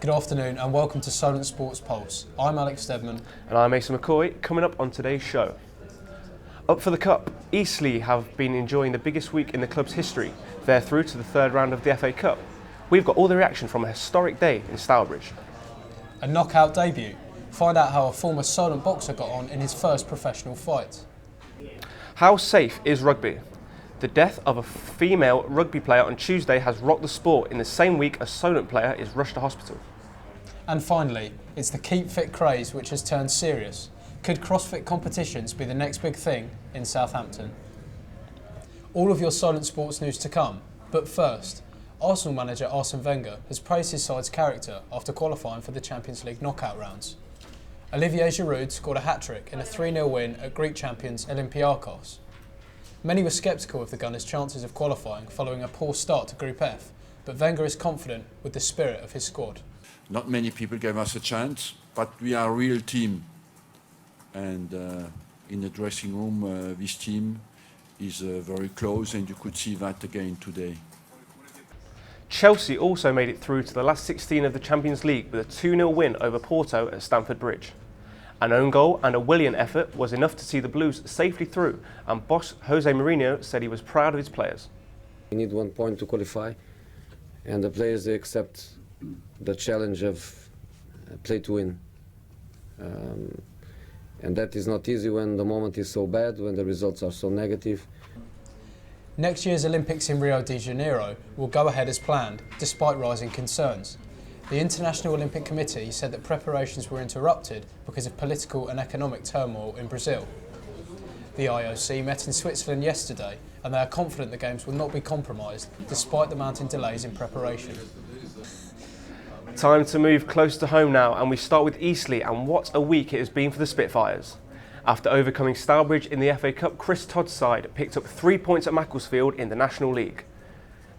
Good afternoon and welcome to Solent Sports Pulse. I'm Alex Steadman. And I'm Mason McCoy. Coming up on today's show. Up for the Cup, Eastleigh have been enjoying the biggest week in the club's history. They're through to the third round of the FA Cup. We've got all the reaction from a historic day in Stourbridge. A knockout debut. Find out how a former Solent boxer got on in his first professional fight. How safe is rugby? The death of a female rugby player on Tuesday has rocked the sport in the same week a Solent player is rushed to hospital. And finally, it's the Keep Fit craze which has turned serious. Could CrossFit competitions be the next big thing in Southampton? All of your Solent sports news to come, but first, Arsenal manager Arsene Wenger has praised his side's character after qualifying for the Champions League knockout rounds. Olivier Giroud scored a hat-trick in a 3-0 win at Greek champions Olympiakos. Many were sceptical of the Gunners' chances of qualifying following a poor start to Group F, but Wenger is confident with the spirit of his squad. Not many people gave us a chance, but we are a real team. And in the dressing room, this team is very close, and you could see that again today. Chelsea also made it through to the last 16 of the Champions League with a 2-0 win over Porto at Stamford Bridge. An own goal and a Willian effort was enough to see the Blues safely through, and boss Jose Mourinho said he was proud of his players. We need 1 point to qualify, and the players they accept the challenge of play to win. And that is not easy when the moment is so bad, when the results are so negative. Next year's Olympics in Rio de Janeiro will go ahead as planned, despite rising concerns. The International Olympic Committee said that preparations were interrupted because of political and economic turmoil in Brazil. The IOC met in Switzerland yesterday, and they are confident the Games will not be compromised, despite the mounting delays in preparation. Time to move close to home now, and we start with Eastleigh, and what a week it has been for the Spitfires. After overcoming Stourbridge in the FA Cup, Chris Todd's side picked up 3 points at Macclesfield in the National League.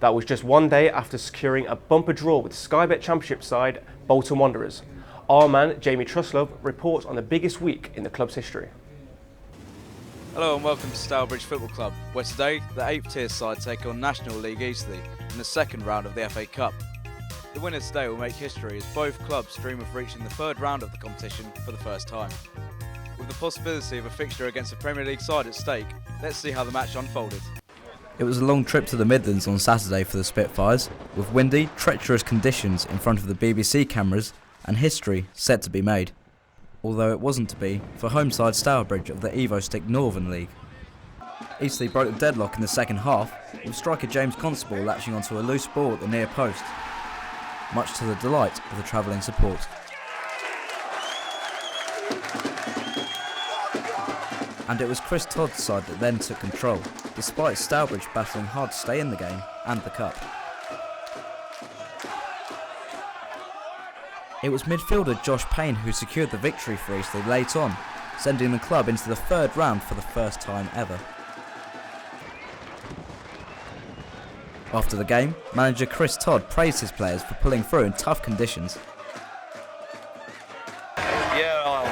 That was just one day after securing a bumper draw with Sky Bet Championship side Bolton Wanderers. Our man Jamie Truslove reports on the biggest week in the club's history. Hello and welcome to Stourbridge Football Club, where today the 8th tier side take on National League Eastleigh in the second round of the FA Cup. The winners today will make history as both clubs dream of reaching the third round of the competition for the first time. With the possibility of a fixture against a Premier League side at stake, let's see how the match unfolded. It was a long trip to the Midlands on Saturday for the Spitfires, with windy, treacherous conditions in front of the BBC cameras and history set to be made. Although it wasn't to be for home side Stourbridge of the Evo-Stick Northern League. Eastleigh broke the deadlock in the second half, with striker James Constable latching onto a loose ball at the near post, much to the delight of the travelling support. And it was Chris Todd's side that then took control, despite Stourbridge battling hard to stay in the game and the cup. It was midfielder Josh Payne who secured the victory for Eastleigh late on, sending the club into the third round for the first time ever. After the game, manager Chris Todd praised his players for pulling through in tough conditions.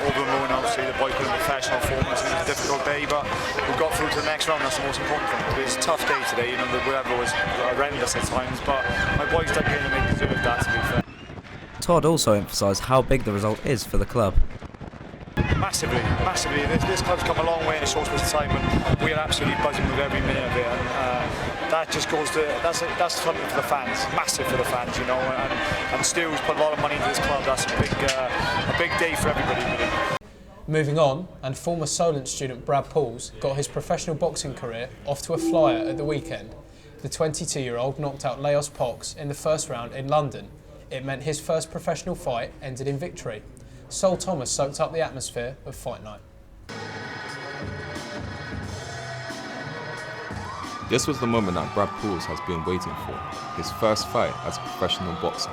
Over the moon, obviously the boys put in professional performance. It was a difficult day, but we got through to the next round. That's the most important thing. It was a tough day today, the weather was horrendous at times, but my boys dug in and they deserved that, to be fair. Todd also emphasised how big the result is for the club. Massively. This club's come a long way in a short space of time, and we are absolutely buzzing with every minute of it. And that just goes to that's something for the fans, massive for the fans, And Stu's put a lot of money into this club. That's a big day for everybody, really. Moving on, and former Solent student Brad Pauls got his professional boxing career off to a flyer at the weekend. The 22-year-old knocked out Laos Pox in the first round in London. It meant his first professional fight ended in victory. Sol Thomas soaked up the atmosphere of fight night. This was the moment that Brad Pauls has been waiting for, his first fight as a professional boxer.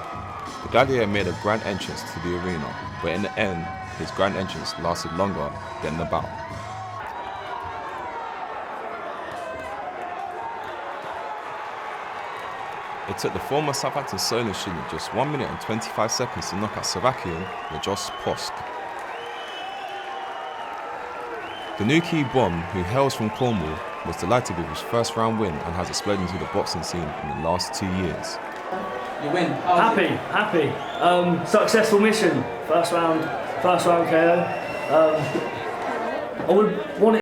The gladiator made a grand entrance to the arena, but in the end, his grand entrance lasted longer than the bout. It took the former Southampton Solent student just 1 minute and 25 seconds to knock out Slovakian Lajos Posk. The new key bomb, who hails from Cornwall, was delighted with his first round win and has exploded into the boxing scene in the last 2 years. You win. Happy. Successful mission. First round KO. I would want it